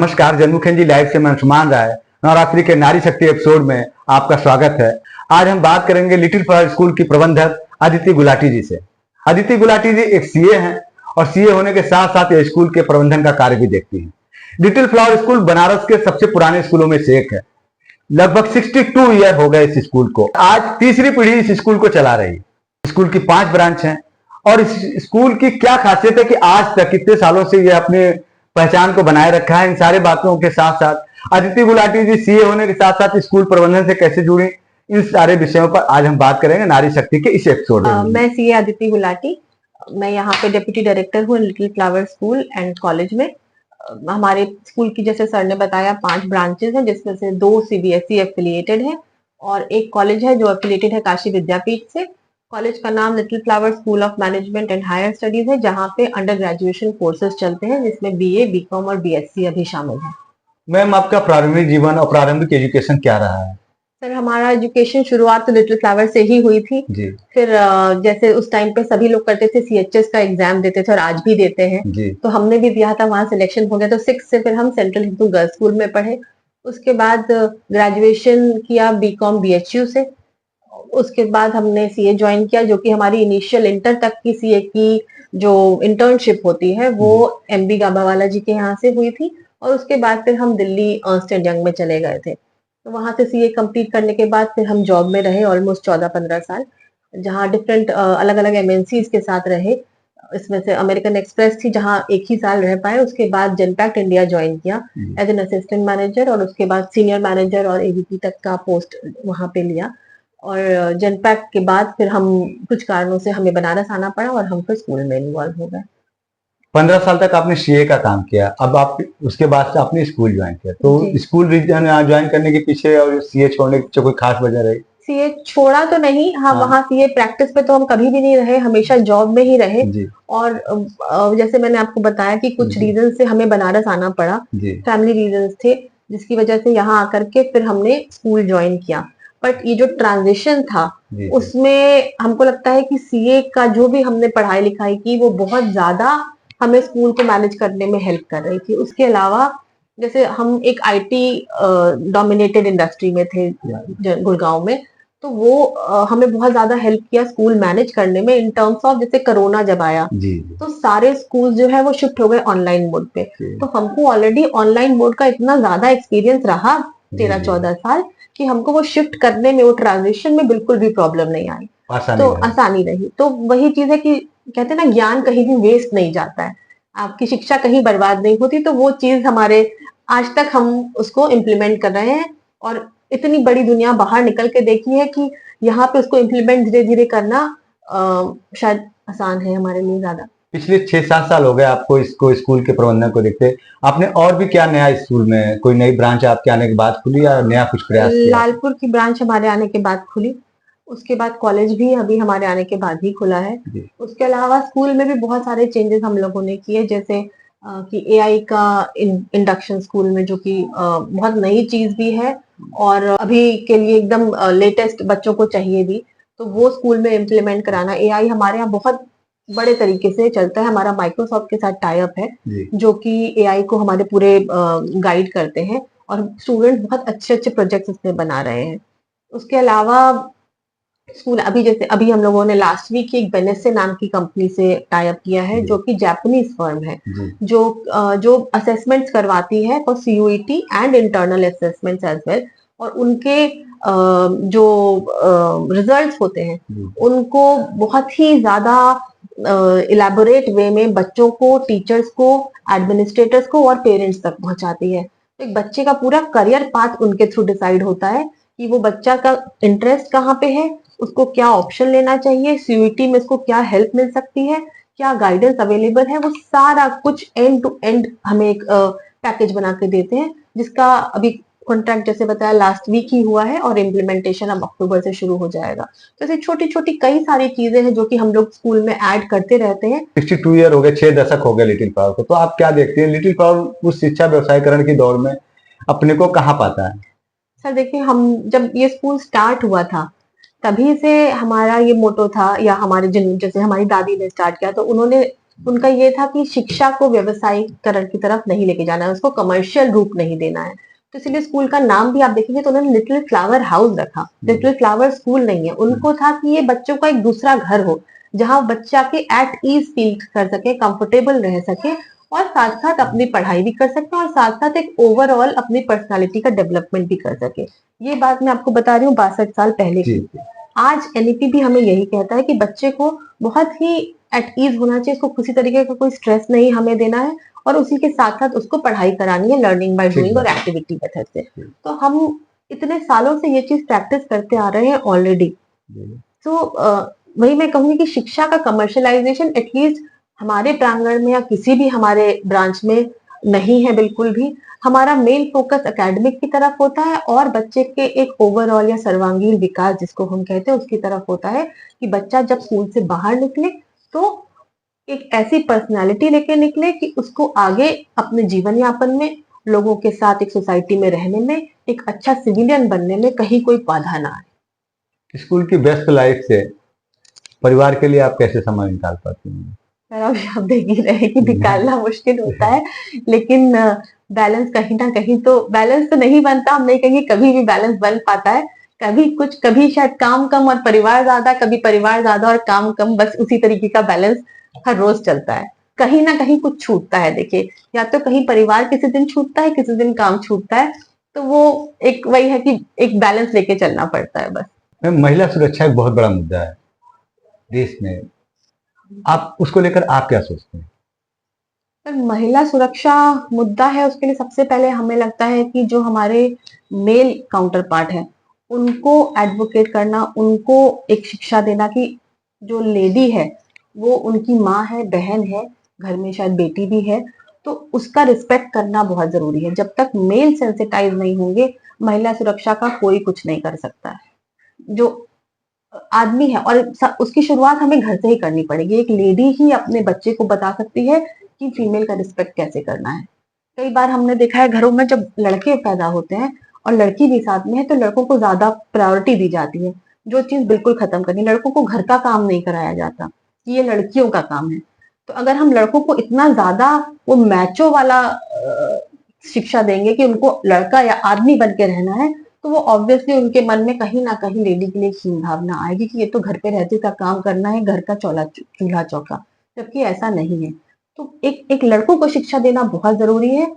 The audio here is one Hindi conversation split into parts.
नमस्कार, जनमुखेन जी लाइव से मैं अंशुमान राय नवरात्रि के नारी शक्ति एपिसोड में आपका स्वागत है। आज हम बात करेंगे लिटिल फ्लावर स्कूल की प्रबंधक अदिति गुलाटी जी से। अदिति गुलाटी जी एक सीए हैं और सीए होने के साथ साथ ये स्कूल के प्रबंधन का कार्य भी देखती हैं। लिटिल फ्लावर स्कूल बनारस के सबसे पुराने स्कूलों में से एक है। लगभग 62 ईयर हो गए इस स्कूल को। आज तीसरी पीढ़ी इस स्कूल को चला रही है। स्कूल की 5 ब्रांच हैं और इस स्कूल की क्या खासियत है कि आज तक कितने सालों से ये अपने पहचान को बनाए रखा है। इन सारे बातों के साथ साथ अदिति गुलाटी जी सीए होने के साथ साथ स्कूल प्रबंधन से कैसे जुड़ी, इन सारे विषयों पर आज हम बात करेंगे नारी शक्ति के इस एपिसोड में। मैं सीए अदिति गुलाटी, मैं यहाँ पे डिप्टी डायरेक्टर हूँ little flower school and college में। हमारे स्कूल की जैसे सर ने बताया 5 ब्रांचेस हैं, जिसमें से 2 सीबीएसई एफिलिएटेड है और एक कॉलेज है जो एफिलिएटेड है काशी विद्यापीठ से। कॉलेज का नाम little flower school of management and higher studies है, जहाँ पे अंडर ग्रेजुएशन कोर्सेज चलते हैं, जिसमें बीए, बीकॉम और बीएससी अभी शामिल है। मैम, आपका प्रारंभिक जीवन और प्रारंभिक एजुकेशन क्या रहा है? सर, हमारा एजुकेशन शुरुआत तो लिटिल फ्लावर से ही हुई थी जी। फिर जैसे उस टाइम पे सभी लोग करते थे, सीएचएस का एग्जाम देते थे और आज भी देते हैं जी। तो हमने भी दिया था, वहां सिलेक्शन हो गया। तो 6 से फिर हम सेंट्रल हिंदू गर्ल्स स्कूल में पढ़े। उसके बाद ग्रेजुएशन किया बीकॉम बीएचयू से। उसके बाद हमने सीए ज्वाइन किया, जो कि हमारी इनिशियल इंटर तक की सीए की जो इंटर्नशिप होती है वो एमबी गाबावाला जी के यहाँ से हुई थी। और उसके बाद फिर हम दिल्ली अर्नस्ट एंड यंग में चले गए थे। तो वहां से सीए कंप्लीट करने के बाद फिर हम जॉब में रहे ऑलमोस्ट 14-15 साल, जहाँ डिफरेंट अलग अलग एमएनसीज के साथ रहे। इसमें से अमेरिकन एक्सप्रेस थी, जहाँ एक ही साल रह पाए। उसके बाद जेनपैक्ट इंडिया ज्वाइन किया एज एन असिस्टेंट मैनेजर और उसके बाद सीनियर मैनेजर और एवीपी तक का पोस्ट वहां पे लिया। और जेनपैक्ट के बाद फिर हम कुछ कारणों से हमें बनारस आना पड़ा और हम फिर स्कूल में इन्वॉल्व हो गए। 15 साल तक आपने सीए का काम किया, अब आप उसके बाद से आपने स्कूल ज्वाइन किया, तो स्कूल ज्वाइन करने के पीछे और सीए छोड़ने के पीछे कोई खास वजह रही? सीए छोड़ा तो नहीं, हाँ, वहाँ सीए प्रैक्टिस पे तो हम कभी भी नहीं रहे, हमेशा जॉब में ही रहे। और जैसे मैंने आपको बताया कि कुछ रीजन से हमें बनारस आना पड़ा, फैमिली रीजंस थे, जिसकी वजह से यहाँ आकर के फिर हमने स्कूल ज्वाइन किया। बट ये जो ट्रांजिशन था उसमें हमको लगता है कि सीए का जो भी हमने पढ़ाई लिखाई की वो बहुत ज्यादा हमें स्कूल को मैनेज करने में हेल्प कर रही थी। उसके अलावा जैसे हम एक आईटी डोमिनेटेड इंडस्ट्री में थे गुड़गांव में, तो वो हमें बहुत ज्यादा हेल्प किया स्कूल मैनेज करने में इन टर्म्स ऑफ, जैसे कोरोना जब आया तो सारे स्कूल जो है वो शिफ्ट हो गए ऑनलाइन मोड पे। तो हमको ऑलरेडी ऑनलाइन मोड का इतना ज्यादा एक्सपीरियंस रहा 13-14 साल कि हमको वो शिफ्ट करने में, वो ट्रांजिशन में बिल्कुल भी प्रॉब्लम नहीं आई, तो आसानी रही। तो वही चीज है कि कहते हैं ना, ज्ञान कहीं भी वेस्ट नहीं जाता है, आपकी शिक्षा कहीं बर्बाद नहीं होती। तो वो चीज हमारे आज तक हम उसको इम्प्लीमेंट कर रहे हैं और इतनी बड़ी दुनिया बाहर निकल के देखी है कि यहाँ पे उसको इम्प्लीमेंट धीरे धीरे करना शायद आसान है हमारे लिए ज्यादा। पिछले 6-7 साल हो गए आपको इसको स्कूल के प्रबंधन को देखते, आपने और भी क्या नया स्कूल में कोई नई ब्रांच आपके आने के बाद खुली या नया कुछ प्रयास किया? लालपुर की ब्रांच हमारे आने के बाद खुली, उसके बाद कॉलेज भी अभी हमारे आने के बाद ही खुला है। उसके अलावा स्कूल में भी बहुत सारे चेंजेस हम लोगों ने किए, जैसे कि एआई का इंडक्शन स्कूल में, जो कि बहुत नई चीज भी है और अभी के लिए एकदम लेटेस्ट बच्चों को चाहिए भी, तो वो स्कूल में इम्प्लीमेंट कराना। एआई हमारे यहाँ बहुत बड़े तरीके से चलता है, हमारा माइक्रोसॉफ्ट के साथ टाई अप है, जो कि एआई को हमारे पूरे गाइड करते हैं और स्टूडेंट बहुत अच्छे अच्छे प्रोजेक्ट्स इसमें बना रहे हैं। उसके अलावा स्कूल अभी हम लोगों ने लास्ट वीक एक बेनेसे नाम की कंपनी से टाई अप किया है, जो कि जापानीज फर्म है, जो असेसमेंट्स करवाती है for CUET and internal assessments as well. और उनके जो रिजल्ट्स होते हैं उनको बहुत ही ज्यादा इलेबोरेट वे में बच्चों को, टीचर्स को, एडमिनिस्ट्रेटर्स को और पेरेंट्स तक पहुंचाती है। तो एक बच्चे का पूरा करियर पाथ उनके थ्रू डिसाइड होता है कि वो बच्चा का इंटरेस्ट कहाँ पे है, उसको क्या ऑप्शन लेना चाहिए, सीयूईटी में उसको क्या हेल्प मिल सकती है, क्या गाइडेंस अवेलेबल है, वो सारा कुछ एंड टू एंड हमें एक पैकेज बना के देते हैं, जिसका अभी कॉन्ट्रैक्ट जैसे बताया लास्ट वीक ही हुआ है और इम्प्लीमेंटेशन अब अक्टूबर से शुरू हो जाएगा। तो ऐसी छोटी छोटी कई सारी चीजें हैं जो कि हम लोग स्कूल में ऐड करते रहते हैं। 62 ईयर हो गए, 6 दशक हो गए लिटिल फ्लावर को, तो आप क्या देखते हैं लिटिल फ्लावर उस शिक्षा व्यवसायीकरण की दौड़ में अपने को कहाँ पाता है? सर देखिए, हम जब ये स्कूल स्टार्ट हुआ था तभी से हमारा ये मोटो था, या हमारे जैसे हमारी दादी ने स्टार्ट किया तो उन्होंने उनका ये था कि शिक्षा को व्यवसायीकरण की तरफ नहीं लेके जाना है, उसको कमर्शियल रूप नहीं देना है। तो इसलिए स्कूल का नाम भी आप देखेंगे तो उन्होंने लिटिल फ्लावर हाउस रखा, लिटिल फ्लावर स्कूल नहीं है। उनको था कि ये बच्चों का एक दूसरा घर हो, जहां बच्चा के एट ईज फील कर सके, कंफर्टेबल रह सके, और साथ साथ अपनी पढ़ाई भी कर सकते हैं, और साथ साथ एक ओवरऑल अपनी पर्सनालिटी का डेवलपमेंट भी कर सके। ये बात मैं आपको बता रही हूँ 62 साल पहले की। आज एनईपी भी हमें यही कहता है कि बच्चे को बहुत ही एट ईज होना चाहिए, उसको किसी तरीके का कोई स्ट्रेस नहीं हमें देना है, और उसी के साथ साथ उसको पढ़ाई करानी है लर्निंग बाय डूइंग और एक्टिविटी मेथड से। तो हम इतने सालों से ये चीज प्रैक्टिस करते आ रहे हैं ऑलरेडी। तो वही मैं कहूंगी कि शिक्षा का कमर्शलाइजेशन एटलीस्ट हमारे प्रांगण में या किसी भी हमारे ब्रांच में नहीं है बिल्कुल भी। हमारा मेन फोकस एकेडमिक की तरफ होता है, और बच्चे के एक ओवरऑल या सर्वांगीण विकास जिसको हम कहते हैं उसकी तरफ होता है, कि बच्चा जब स्कूल से बाहर निकले तो एक ऐसी पर्सनालिटी लेके निकले कि उसको आगे अपने जीवन यापन में, लोगों के साथ एक सोसाइटी में रहने में, एक अच्छा सिविलियन बनने में कहीं कोई बाधा ना आए। स्कूल की व्यस्त लाइफ से परिवार के लिए आप कैसे समय निकाल पाती हैं? सर अभी आप देख ही रहे हैं कि निकालना मुश्किल होता है, लेकिन बैलेंस कहीं ना कहीं तो बैलेंस तो नहीं बनता, हम नहीं कहेंगे कभी भी बैलेंस बन पाता है। कभी कुछ, कभी शायद काम कम और परिवार ज्यादा, कभी परिवार ज्यादा और काम कम, बस उसी तरीके का बैलेंस हर रोज चलता है। कहीं ना कहीं कुछ छूटता है, देखिए, या तो कहीं परिवार किसी दिन छूटता है, किसी दिन काम छूटता है, तो वो एक वही है कि एक बैलेंस लेके चलना पड़ता है बस। मैम, महिला सुरक्षा एक बहुत बड़ा मुद्दा है देश में, आप उसको लेकर आप क्या सोचते हैं? पर महिला सुरक्षा मुद्दा है, उसके लिए सबसे पहले हमें लगता है कि जो हमारे मेल काउंटर पार्ट है उनको एडवोकेट करना, उनको एक शिक्षा देना कि जो लेडी है वो उनकी माँ है, बहन है, घर में शायद बेटी भी है, तो उसका रिस्पेक्ट करना बहुत जरूरी है। जब तक मेल सेंसिटाइज नहीं होंगे, महिला सुरक्षा का कोई कुछ नहीं कर सकता है। जो आदमी है, और उसकी शुरुआत हमें घर से ही करनी पड़ेगी। एक लेडी ही अपने बच्चे को बता सकती है कि फीमेल का रिस्पेक्ट कैसे करना है। कई बार हमने देखा है घरों में जब लड़के पैदा होते हैं और लड़की भी साथ में है, तो लड़कों को ज्यादा प्रायोरिटी दी जाती है, जो चीज बिल्कुल खत्म करनी। लड़कों को घर का काम नहीं कराया जाता कि ये लड़कियों का काम है। तो अगर हम लड़कों को इतना ज्यादा वो मैचो वाला शिक्षा देंगे कि उनको लड़का या आदमी बन के रहना है, तो वो ऑब्वियसली उनके मन में कहीं ना कहीं लेडी के लिए हीन भावना आएगी कि ये तो घर पे रहते का काम करना है, घर का चूल्हा चौका, जबकि ऐसा नहीं है। तो एक एक लड़कों को शिक्षा देना बहुत जरूरी है।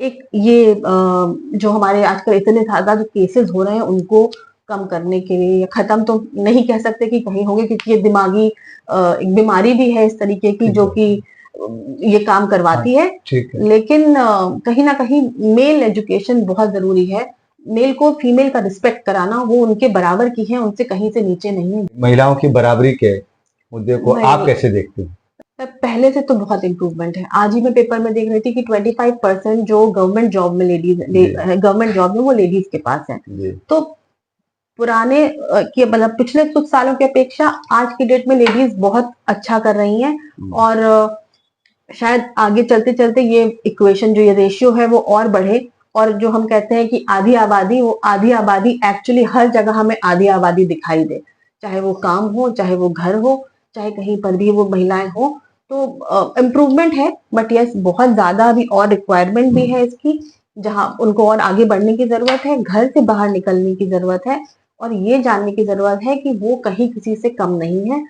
एक ये जो हमारे आजकल इतने ज्यादा जो केसेस हो रहे हैं उनको कम करने के लिए, या खत्म तो नहीं कह सकते कि कहीं होंगे, क्योंकि ये दिमागी एक बीमारी भी है इस तरीके की जो कि ये काम करवाती है। लेकिन कहीं ना कहीं मेल एजुकेशन बहुत जरूरी है। मेल को फीमेल का रिस्पेक्ट कराना, वो उनके बराबर की है, उनसे कहीं से नीचे नहीं है। महिलाओं की बराबरी के मुद्दे को आप कैसे देखते हैं? पहले से तो बहुत इम्प्रूवमेंट है। आज ही मैं पेपर में देख रही थी कि 25% जो गवर्नमेंट जॉब में गवर्नमेंट जॉब में वो लेडीज के पास है। तो पुराने की मतलब पिछले कुछ सालों की अपेक्षा आज की डेट में लेडीज बहुत अच्छा कर रही हैं, और शायद आगे चलते चलते ये इक्वेशन जो ये रेशियो है वो और बढ़े, और जो हम कहते हैं कि आधी आबादी, वो आधी आबादी एक्चुअली हर जगह हमें आधी आबादी दिखाई दे, चाहे वो काम हो, चाहे वो घर हो, चाहे कहीं पर भी वो महिलाएं हो। तो इम्प्रूवमेंट है, बट यस बहुत ज्यादा अभी और रिक्वायरमेंट भी है इसकी, जहां उनको और आगे बढ़ने की जरूरत है, घर से बाहर निकलने की जरूरत है, और ये जानने की जरूरत है कि वो कहीं किसी से कम नहीं है।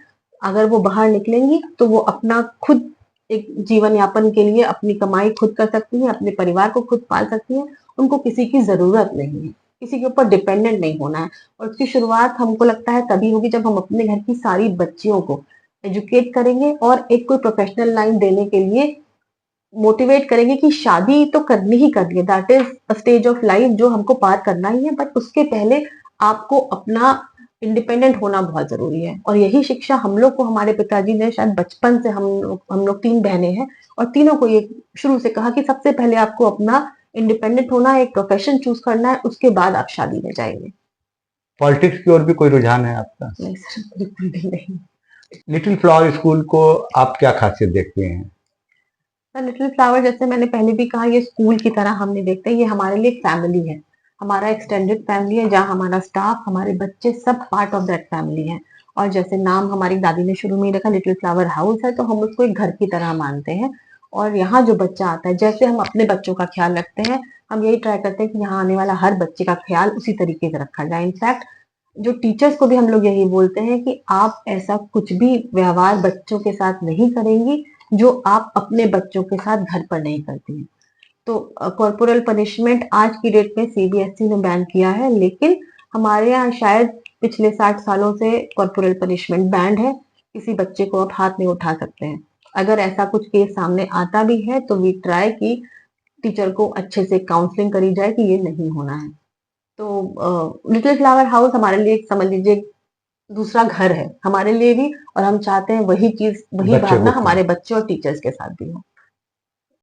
अगर वो बाहर निकलेंगी तो वो अपना खुद एक जीवन यापन के लिए अपनी कमाई खुद कर सकती हैं, अपने परिवार को खुद पाल सकती हैं। उनको किसी की जरूरत नहीं है, किसी के ऊपर डिपेंडेंट नहीं होना है। और उसकी शुरुआत हमको लगता है तभी होगी जब हम अपने घर की सारी बच्चियों को एजुकेट करेंगे, और एक कोई प्रोफेशनल लाइन देने के लिए मोटिवेट करेंगे कि शादी तो करनी ही करनी है, that is a stage of life जो हमको पार करना ही है, बट उसके पहले आपको अपना इंडिपेंडेंट होना बहुत जरूरी है। और यही शिक्षा हम लोग को हमारे पिताजी ने शायद बचपन से, हम लोग 3 बहनें हैं, और तीनों को ये शुरू से कहा कि सबसे पहले आपको अपना इंडिपेंडेंट होना है, एक प्रोफेशन चूज करना है, उसके बाद आप शादी में जाएंगे। पॉलिटिक्स की ओर भी कोई रुझान है आपका? नहीं सर, बिल्कुल भी नहीं। लिटिल फ्लावर स्कूल को आप क्या खासियत देखते हैं? लिटिल फ्लावर, जैसे मैंने पहले भी कहा, ये स्कूल की तरह हम नहीं देखते, ये हमारे लिए फैमिली है, हमारा एक्सटेंडेड फैमिली है, जहाँ हमारा स्टाफ, हमारे बच्चे सब पार्ट ऑफ दैट फैमिली है। और जैसे नाम हमारी दादी ने शुरू में ही रखा लिटिल फ्लावर हाउस है, तो हम उसको एक घर की तरह मानते हैं। और यहाँ जो बच्चा आता है, जैसे हम अपने बच्चों का ख्याल रखते हैं, हम यही ट्राई करते हैं कि यहाँ आने वाला हर बच्चे का ख्याल उसी तरीके से रखा जाए। इनफैक्ट जो टीचर्स को भी हम लोग यही बोलते हैं कि आप ऐसा कुछ भी व्यवहार बच्चों के साथ नहीं करेंगी जो आप अपने बच्चों के साथ घर पर नहीं करती हैं। तो कॉर्पोरल पनिशमेंट आज की डेट में सीबीएसई ने बैन किया है, लेकिन हमारे यहाँ शायद पिछले 60 सालों से कॉर्पोरल पनिशमेंट बैंड है। किसी बच्चे को आप हाथ नहीं उठा सकते हैं। अगर ऐसा कुछ केस सामने आता भी है तो वी ट्राई कि टीचर को अच्छे से काउंसलिंग करी जाए कि ये नहीं होना है। तो लिटिल फ्लावर हाउस हमारे लिए एक समझ लीजिए दूसरा घर है हमारे लिए भी, और हम चाहते हैं वही चीज, वही बच्चे भावना को हमारे बच्चे और टीचर्स के साथ भी हो।